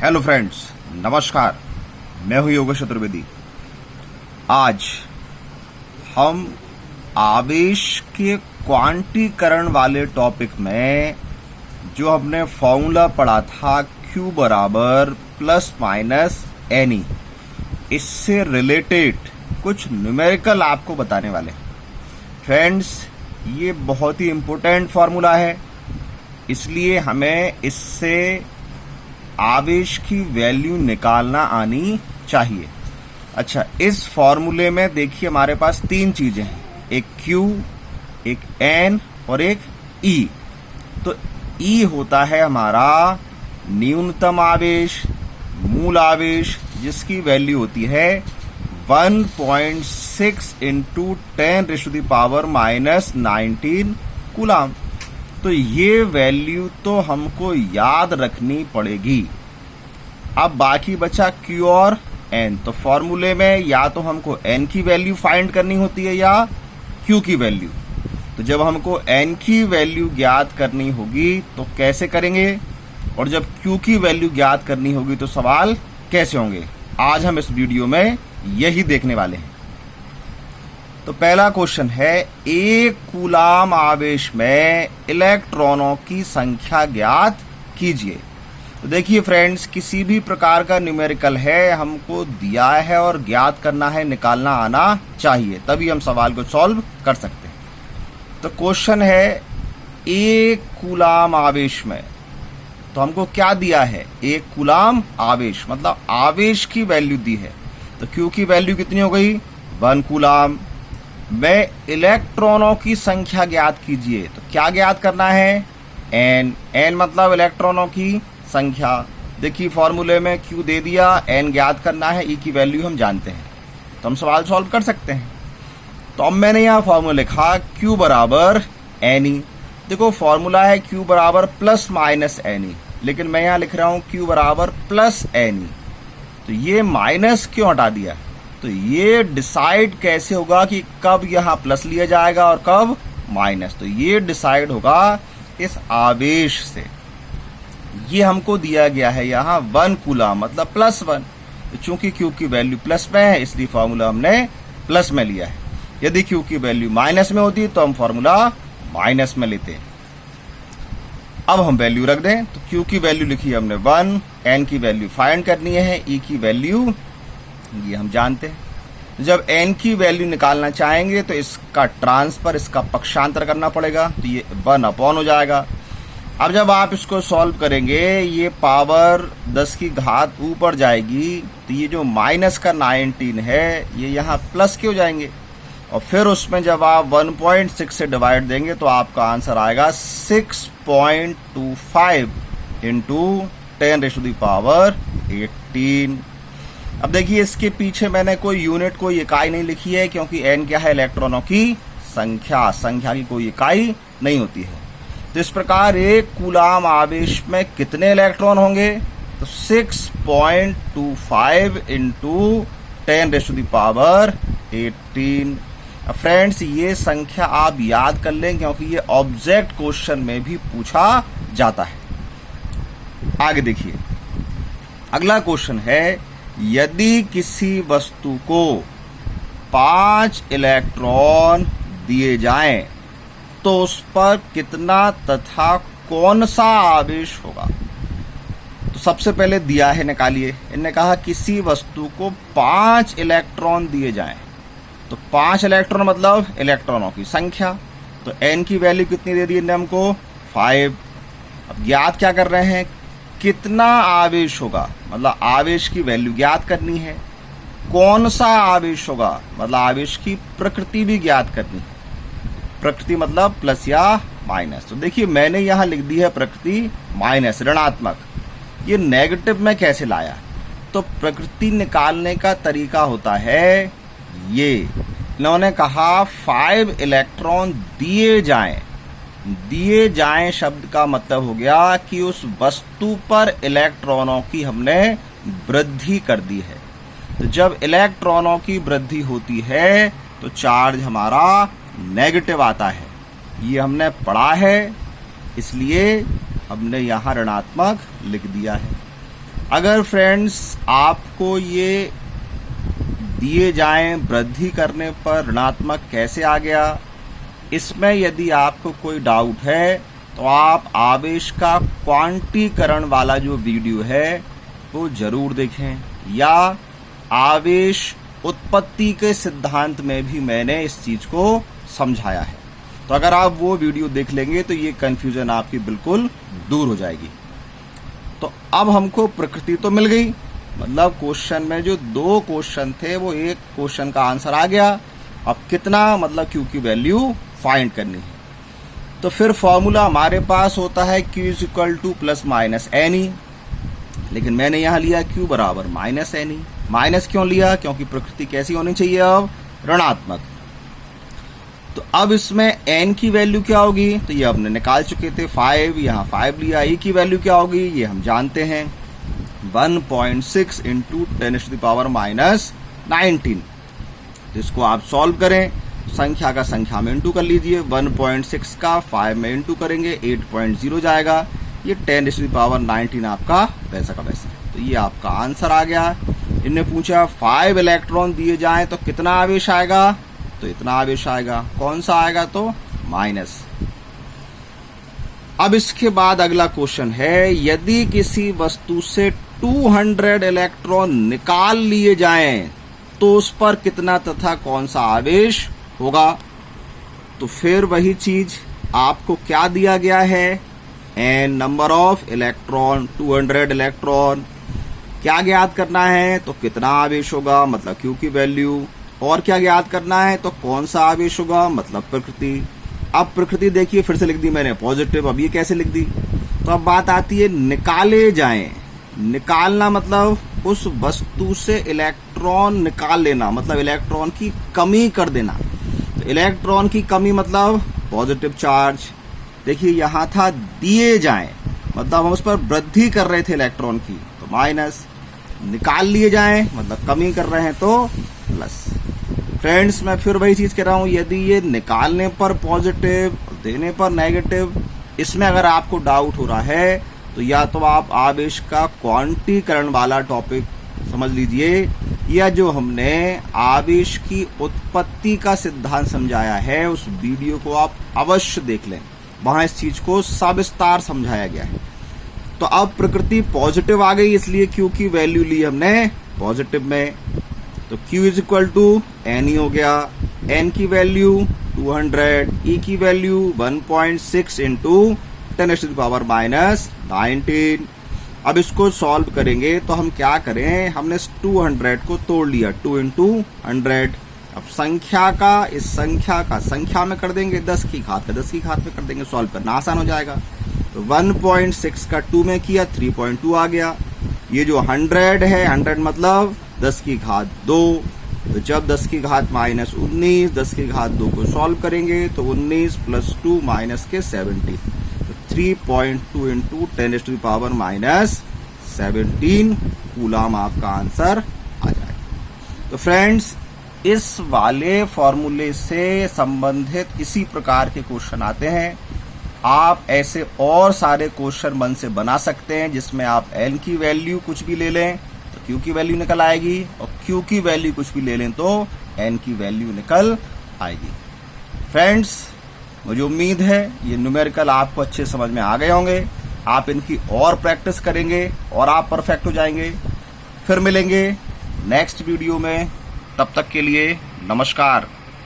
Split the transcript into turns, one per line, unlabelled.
Hello friends, नमस्कार। मैं हूं योगेश चतुर्वेदी। आज हम आवेश के क्वांटीकरण वाले टॉपिक में जो हमने फॉर्मूला पढ़ा था Q बराबर प्लस माइनस एनी, इससे रिलेटेड कुछ न्यूमेरिकल आपको बताने वाले हैं। फ्रेंड्स, ये बहुत ही इम्पोर्टेंट फॉर्मूला है, इसलिए हमें इससे आवेश की वैल्यू निकालना आनी चाहिए। अच्छा, इस फॉर्मूले में देखिए हमारे पास तीन चीजें हैं, एक Q, एक N और एक E। तो E होता है हमारा न्यूनतम आवेश, मूल आवेश, जिसकी वैल्यू होती है 1.6 इंटू 10⁻⁻⁻19 कूलाम। तो ये वैल्यू तो हमको याद रखनी पड़ेगी। अब बाकी बचा Q और N। तो फॉर्मूले में या तो हमको N की वैल्यू फाइंड करनी होती है या Q की वैल्यू। तो जब हमको N की वैल्यू ज्ञात करनी होगी तो कैसे करेंगे, और जब Q की वैल्यू ज्ञात करनी होगी तो सवाल कैसे होंगे, आज हम इस वीडियो में यही देखने वाले हैं। तो पहला क्वेश्चन है, एक कूलाम आवेश में इलेक्ट्रॉनों की संख्या ज्ञात कीजिए। तो देखिए फ्रेंड्स, किसी भी प्रकार का न्यूमेरिकल है, हमको दिया है और ज्ञात करना है, निकालना आना चाहिए, तभी हम सवाल को सॉल्व कर सकते हैं। तो क्वेश्चन है, एक कूलाम आवेश में, तो हमको क्या दिया है, एक कूलाम आवेश मतलब आवेश की वैल्यू दी है। तो Q की वैल्यू कितनी हो गई, 1 कूलाम। में इलेक्ट्रॉनों की संख्या ज्ञात कीजिए। तो क्या ज्ञात करना है, N मतलब इलेक्ट्रॉनों की संख्या। देखिए फॉर्मूले में Q दे दिया, N ज्ञात करना है, E की वैल्यू हम जानते हैं, तो हम सवाल सॉल्व कर सकते हैं। तो अब मैंने यहाँ फॉर्मूला लिखा Q बराबर N। देखो फॉर्मूला है Q बराबर प्लस माइनस N, लेकिन मैं यहाँ लिख रहा हूँ Q बराबर प्लस N। तो ये माइनस क्यों हटा दिया, तो ये डिसाइड कैसे होगा कि कब यहाँ प्लस लिया जाएगा और कब माइनस। तो ये डिसाइड होगा इस आवेश से। ये हमको दिया गया है यहाँ 1 कूलाम मतलब +1। तो चूंकि Q की वैल्यू प्लस में है, इसलिए फॉर्मूला हमने प्लस में लिया है। यदि Q की वैल्यू माइनस में होती तो हम फॉर्मूला माइनस में लेते। अब हम वैल्यू रख दें। तो Q की वैल्यू लिखी है हमने 1, N की वैल्यू फाइंड करनी है, E की वैल्यू ये हम जानते हैं। जब N की वैल्यू निकालना चाहेंगे तो इसका ट्रांसफर, इसका पक्षांतर करना पड़ेगा, तो ये 1/, हो जाएगा। अब जब आप इसको सॉल्व करेंगे, ये पावर 10 की घात ऊपर जाएगी, तो ये जो माइनस का 19 है ये यहाँ प्लस के हो जाएंगे, और फिर उसमें जब आप 1.6 से डिवाइड देंगे तो आपका आंसर आएगा 6.25 इंटू 10⁻⁸18। अब देखिए इसके पीछे मैंने कोई यूनिट, कोई इकाई नहीं लिखी है, क्योंकि N क्या है, इलेक्ट्रॉनों की संख्या की कोई इकाई नहीं होती है। तो इस प्रकार एक कूलाम आवेश में कितने इलेक्ट्रॉन होंगे, तो 6.25 इंटू 10⁻⁸18। फ्रेंड्स, ये संख्या आप याद कर लें, क्योंकि ये ऑब्जेक्ट क्वेश्चन में भी पूछा जाता है। आगे देखिए, अगला क्वेश्चन है, यदि किसी वस्तु को 5 इलेक्ट्रॉन दिए जाएं तो उस पर कितना तथा कौन सा आवेश होगा। तो सबसे पहले दिया है, निकालिए। इन्होंने कहा किसी वस्तु को 5 इलेक्ट्रॉन दिए जाएं, तो 5 इलेक्ट्रॉन मतलब इलेक्ट्रॉनों की संख्या। तो N की वैल्यू कितनी दे दी इन्होंने हमको, 5। अब ज्ञात क्या कर रहे हैं, कितना आवेश होगा, मतलब आवेश की वैल्यू ज्ञात करनी है। कौन सा आवेश होगा, मतलब आवेश की प्रकृति भी ज्ञात करनी है। प्रकृति मतलब प्लस या माइनस। तो देखिए मैंने यहाँ लिख दी है प्रकृति माइनस, ऋणात्मक। ये नेगेटिव में कैसे लाया, तो प्रकृति निकालने का तरीका होता है ये। इन्होंने कहा 5 इलेक्ट्रॉन दिए जाएं शब्द का मतलब हो गया कि उस वस्तु पर इलेक्ट्रॉनों की हमने वृद्धि कर दी है। तो जब इलेक्ट्रॉनों की वृद्धि होती है तो चार्ज हमारा नेगेटिव आता है, ये हमने पढ़ा है, इसलिए हमने यहाँ ऋणात्मक लिख दिया है। अगर फ्रेंड्स आपको ये दिए जाएं वृद्धि करने पर ऋणात्मक कैसे आ गया, इसमें यदि आपको कोई डाउट है तो आप आवेश का क्वांटीकरण वाला जो वीडियो है वो जरूर देखें, या आवेश उत्पत्ति के सिद्धांत में भी मैंने इस चीज को समझाया है। तो अगर आप वो वीडियो देख लेंगे तो ये कंफ्यूजन आपकी बिल्कुल दूर हो जाएगी। तो अब हमको प्रकृति तो मिल गई, मतलब क्वेश्चन में जो 2 क्वेश्चन थे वो एक क्वेश्चन का आंसर आ गया। अब कितना, मतलब Q की वैल्यू फाइंड करनी है। तो फिर फॉर्मूला हमारे पास होता है Q = + NE, लेकिन मैंने यहां लिया Q बराबर -NE। माइनस क्यों लिया? क्योंकि प्रकृति कैसी होनी चाहिए, अब ऋणात्मक। तो अब इसमें n की वैल्यू क्या होगी, तो ये हमने निकाल चुके थे 5, यहाँ 5 लिया। e की वैल्यू क्या होगी ये हम जानते हैं, 1.6 × 10⁻⁻19। तो इसको आप सॉल्व करें, संख्या का संख्या में इंटू कर लीजिए। 1.6 का 5 में इंटू करेंगे 8.0 जाएगा, ये 10⁻19 आपका वैसा का वैसा। तो ये आपका आंसर आ गया। इनने पूछा 5 इलेक्ट्रॉन दिए जाएं तो कितना आवेश आएगा, तो इतना आवेश आएगा। कौन सा आएगा, तो माइनस। अब इसके बाद अगला क्वेश्चन है, यदि किसी वस्तु से 200 इलेक्ट्रॉन निकाल लिए जाएं तो उस पर कितना तथा कौन सा आवेश होगा। तो फिर वही चीज, आपको क्या दिया गया है, n number of electron, 200 electron. क्या ज्ञात करना है, तो कितना आवेश होगा, मतलब Q की वैल्यू। और क्या ज्ञात करना है, तो कौन सा आवेश होगा, मतलब प्रकृति। अब प्रकृति देखिए फिर से लिख दी मैंने पॉजिटिव, अब ये कैसे लिख दी। तो अब बात आती है निकाले जाएं। निकालना मतलब उस वस्तु से इलेक्ट्रॉन निकाल लेना, मतलब इलेक्ट्रॉन की कमी कर देना। तो इलेक्ट्रॉन की कमी मतलब पॉजिटिव चार्ज। देखिए यहां था दिए जाएं, मतलब हम उस पर वृद्धि कर रहे थे इलेक्ट्रॉन की, तो माइनस। निकाल लिए जाएं मतलब कमी कर रहे हैं, तो प्लस। फ्रेंड्स मैं फिर वही चीज कह रहा हूं, यदि ये निकालने पर पॉजिटिव, देने पर नेगेटिव, इसमें अगर आपको डाउट हो रहा है तो या तो आप आवेश का क्वांटीकरण वाला टॉपिक समझ लीजिए, या जो हमने आवेश की उत्पत्ति का सिद्धांत समझाया है उस वीडियो को आप अवश्य देख लें, वहां इस चीज को सविस्तार समझाया गया है। तो अब प्रकृति पॉजिटिव आ गई, इसलिए Q की वैल्यू ली हमने पॉजिटिव में। तो Q = NE हो गया। n की वैल्यू 200, e की वैल्यू 1.6 × 10⁻⁻19। अब इसको सॉल्व करेंगे तो हम क्या करें, हमने 200 को तोड़ लिया, 2 × 100। अब संख्या का इस संख्या का संख्या में कर देंगे, 10 की घात का 10 की घात में कर देंगे, सॉल्व करना आसान हो जाएगा। तो 1.6 का 2 में किया, 3.2 आ गया। ये जो 100 है, 100 मतलब 10 की घात 2। तो जब 10 की घात -19, 10 की घात 2 को सॉल्व करेंगे तो 19 + 2 -17। तो 3.2 × 10⁻⁻17 कूलम आपका आंसर आ जाएगा। तो फ्रेंड्स इस वाले फॉर्मूले से संबंधित इसी प्रकार के क्वेश्चन आते हैं। आप ऐसे और सारे क्वेश्चन मन से बना सकते हैं जिसमें आप n की वैल्यू कुछ भी ले लें तो Q की वैल्यू निकल आएगी, और Q की वैल्यू कुछ भी ले लें तो n की वैल्यू निकल आएगी। फ्रेंड्स मुझे उम्मीद है ये न्यूमेरिकल आपको अच्छे समझ में आ गए होंगे। आप इनकी और प्रैक्टिस करेंगे और आप परफेक्ट हो जाएंगे। फिर मिलेंगे नेक्स्ट वीडियो में, तब तक के लिए नमस्कार।